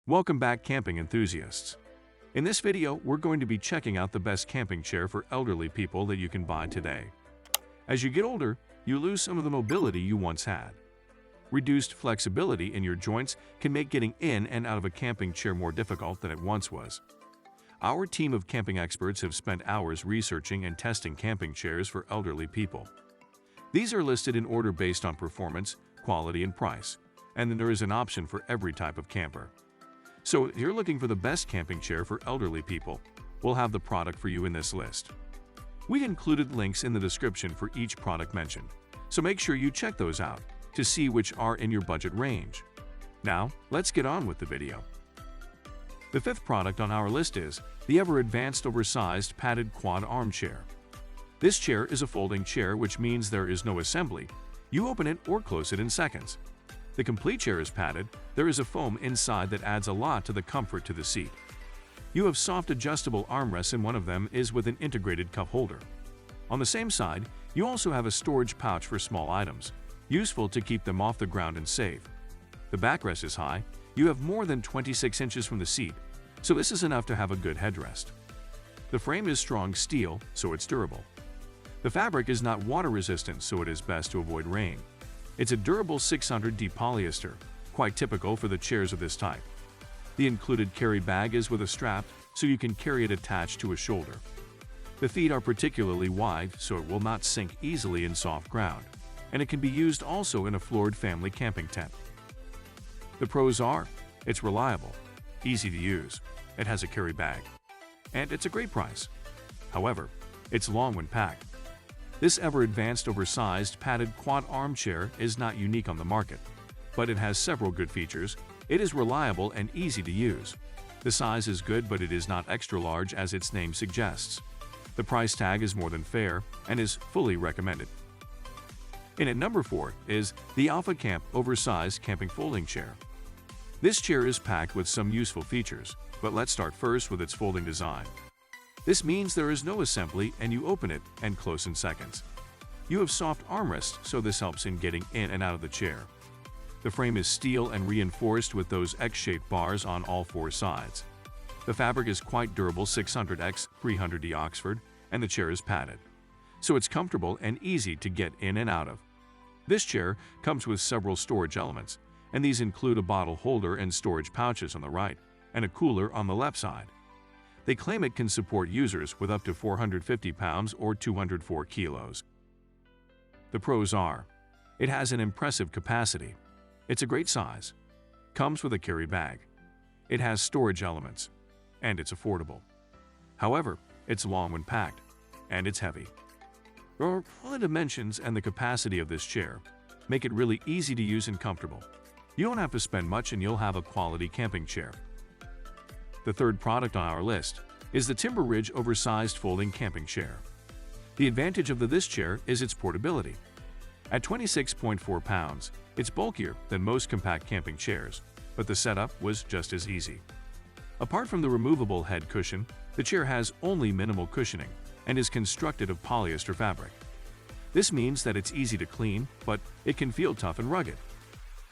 Welcome back, camping enthusiasts. In this video, we're going to be checking out the best camping chair for elderly people that you can buy today. As you get older, you lose some of the mobility you once had. Reduced flexibility in your joints can make getting in and out of a camping chair more difficult than it once was. Our team of camping experts have spent hours researching and testing camping chairs for elderly people. These are listed in order based on performance, quality, and price, and then there is an option for every type of camper. So if you're looking for the best camping chair for elderly people, we'll have the product for you in this list. We included links in the description for each product mentioned, so make sure you check those out to see which are in your budget range. Now, let's get on with the video. The fifth product on our list is the ever-advanced oversized padded quad armchair. This chair is a folding chair, which means there is no assembly. You open it or close it in seconds. The complete chair is padded. There is a foam inside that adds a lot to the comfort to the seat. You have soft adjustable armrests, and one of them is with an integrated cup holder. On the same side, you also have a storage pouch for small items, useful to keep them off the ground and safe. The backrest is high. You have more than 26 inches from the seat, so this is enough to have a good headrest. The frame is strong steel, so it's durable. The fabric is not water resistant, so it is best to avoid rain. It's a durable 600D polyester, quite typical for the chairs of this type. The included carry bag is with a strap, so you can carry it attached to a shoulder. The feet are particularly wide, so it will not sink easily in soft ground, and it can be used also in a floored family camping tent. The pros are, it's reliable, easy to use, it has a carry bag, and it's a great price. However, it's long when packed. This ever-advanced oversized padded quad armchair is not unique on the market, but it has several good features. It is reliable and easy to use. The size is good, but it is not extra large as its name suggests. The price tag is more than fair and is fully recommended. In at number 4 is the Alpha Camp Oversized Camping Folding Chair. This chair is packed with some useful features, but let's start first with its folding design. This means there is no assembly and you open it and close in seconds. You have soft armrests, so this helps in getting in and out of the chair. The frame is steel and reinforced with those X-shaped bars on all four sides. The fabric is quite durable, 600x 300D Oxford, and the chair is padded, so it's comfortable and easy to get in and out of. This chair comes with several storage elements, and these include a bottle holder and storage pouches on the right, and a cooler on the left side. They claim it can support users with up to 450 pounds or 204 kilos. The pros are, it has an impressive capacity. It's a great size. Comes with a carry bag. It has storage elements. And it's affordable. However, it's long when packed. And it's heavy. All the dimensions and the capacity of this chair make it really easy to use and comfortable. You don't have to spend much and you'll have a quality camping chair. The third product on our list is the Timber Ridge Oversized Folding Camping Chair. The advantage of this chair is its portability. At 26.4 pounds, it's bulkier than most compact camping chairs, but the setup was just as easy. Apart from the removable head cushion, the chair has only minimal cushioning and is constructed of polyester fabric. This means that it's easy to clean, but it can feel tough and rugged.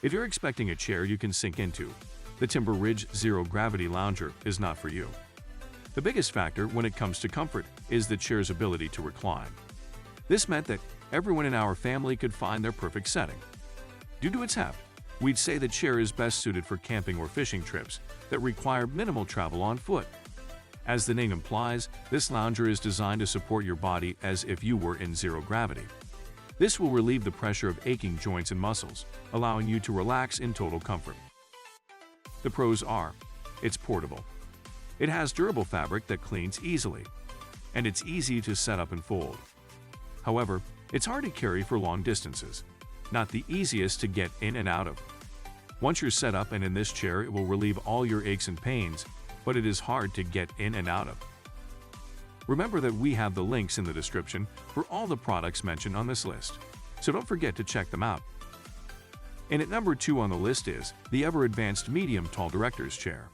If you're expecting a chair you can sink into, the Timber Ridge Zero Gravity Lounger is not for you. The biggest factor when it comes to comfort is the chair's ability to recline. This meant that everyone in our family could find their perfect setting. Due to its heft, we'd say the chair is best suited for camping or fishing trips that require minimal travel on foot. As the name implies, this lounger is designed to support your body as if you were in zero gravity. This will relieve the pressure of aching joints and muscles, allowing you to relax in total comfort. The pros are, it's portable. It has durable fabric that cleans easily, and it's easy to set up and fold. However, it's hard to carry for long distances, not the easiest to get in and out of. Once you're set up and in this chair, it will relieve all your aches and pains, but it is hard to get in and out of. Remember that we have the links in the description for all the products mentioned on this list, so don't forget to check them out. And at number 2 on the list is the ever-advanced medium tall director's chair.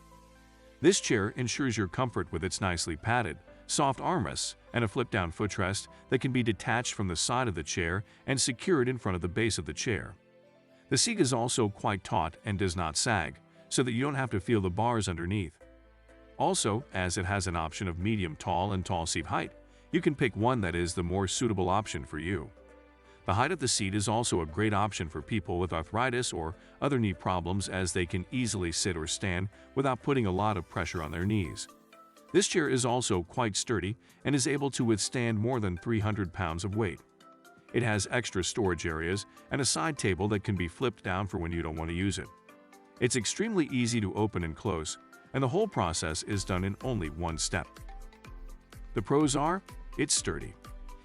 This chair ensures your comfort with its nicely padded, soft armrests and a flip-down footrest that can be detached from the side of the chair and secured in front of the base of the chair. The seat is also quite taut and does not sag, so that you don't have to feel the bars underneath. Also, as it has an option of medium tall and tall seat height, you can pick one that is the more suitable option for you. The height of the seat is also a great option for people with arthritis or other knee problems, as they can easily sit or stand without putting a lot of pressure on their knees. This chair is also quite sturdy and is able to withstand more than 300 pounds of weight. It has extra storage areas and a side table that can be flipped down for when you don't want to use it. It's extremely easy to open and close, and the whole process is done in only one step. The pros are, it's sturdy.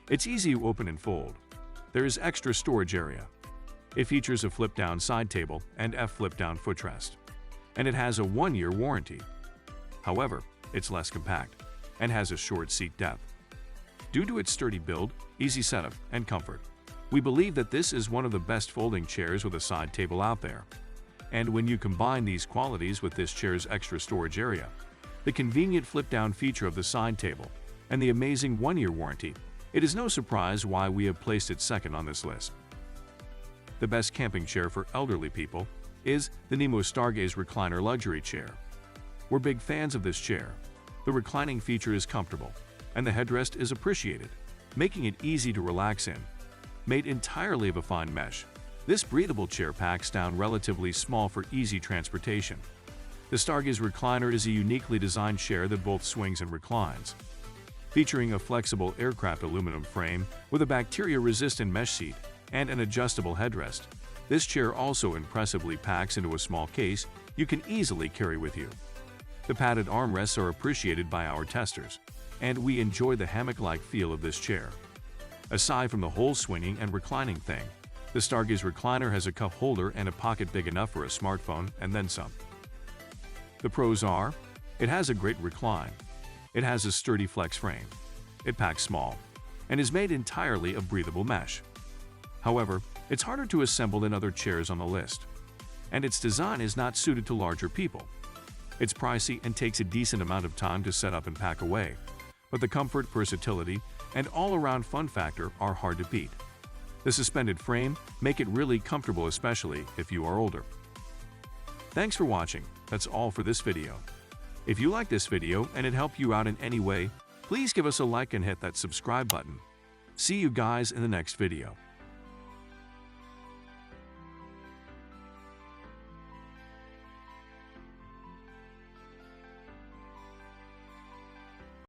It's easy to open and fold. There is extra storage area. It features a flip-down side table and a flip-down footrest. And it has a 1-year warranty. However, it's less compact and has a short seat depth. Due to its sturdy build, easy setup, and comfort, we believe that this is one of the best folding chairs with a side table out there. And when you combine these qualities with this chair's extra storage area, the convenient flip-down feature of the side table, and the amazing 1-year warranty, it is no surprise why we have placed it second on this list. The best camping chair for elderly people is the Nemo Stargaze Recliner Luxury Chair. We're big fans of this chair. The reclining feature is comfortable, and the headrest is appreciated, making it easy to relax in. Made entirely of a fine mesh, this breathable chair packs down relatively small for easy transportation. The Stargaze Recliner is a uniquely designed chair that both swings and reclines. Featuring a flexible aircraft aluminum frame with a bacteria-resistant mesh seat and an adjustable headrest, this chair also impressively packs into a small case you can easily carry with you. The padded armrests are appreciated by our testers, and we enjoy the hammock-like feel of this chair. Aside from the whole swinging and reclining thing, the Stargaze Recliner has a cup holder and a pocket big enough for a smartphone and then some. The pros are, it has a great recline. It has a sturdy flex frame. It packs small and is made entirely of breathable mesh. However, it's harder to assemble than other chairs on the list, and its design is not suited to larger people. It's pricey and takes a decent amount of time to set up and pack away, but the comfort, versatility, and all-around fun factor are hard to beat. The suspended frame make it really comfortable, especially if you are older. Thanks for watching. That's all for this video. If you like this video and it helped you out in any way, please give us a like and hit that subscribe button. See you guys in the next video.